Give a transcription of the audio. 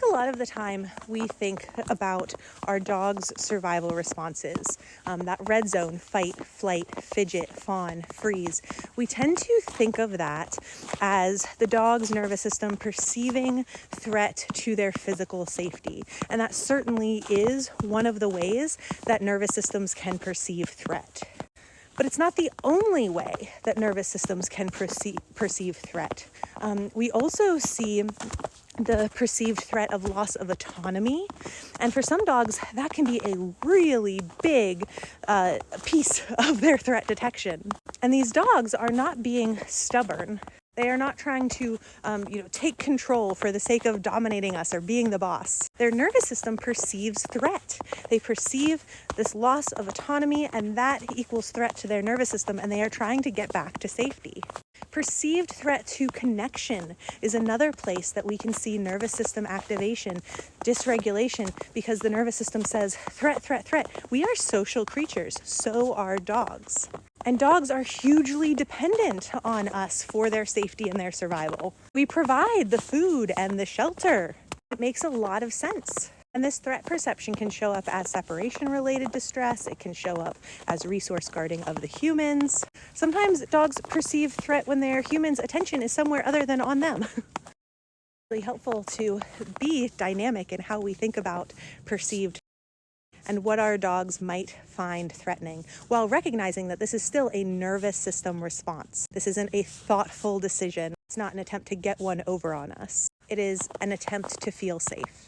think a lot of the time we think about our dog's survival responses, that red zone, fight, flight, fidget, fawn, freeze. We tend to think of that as the dog's nervous system perceiving threat to their physical safety. And that certainly is one of the ways that nervous systems can perceive threat. But it's not the only way that nervous systems can perceive threat. We also see the perceived threat of loss of autonomy. And for some dogs, that can be a really big piece of their threat detection. And these dogs are not being stubborn. They are not trying to, take control for the sake of dominating us or being the boss. Their nervous system perceives threat. They perceive this loss of autonomy, and that equals threat to their nervous system, and they are trying to get back to safety. Perceived threat to connection is another place that we can see nervous system activation, dysregulation, because the nervous system says, threat, threat, threat. We are social creatures, so are dogs. And dogs are hugely dependent on us for their safety and their survival. We provide the food and the shelter. It makes a lot of sense. And this threat perception can show up as separation-related distress. It can show up as resource guarding of the humans. Sometimes dogs perceive threat when their humans' attention is somewhere other than on them. Really helpful to be dynamic in how we think about perceived and what our dogs might find threatening, while recognizing that this is still a nervous system response. This isn't a thoughtful decision. It's not an attempt to get one over on us. It is an attempt to feel safe.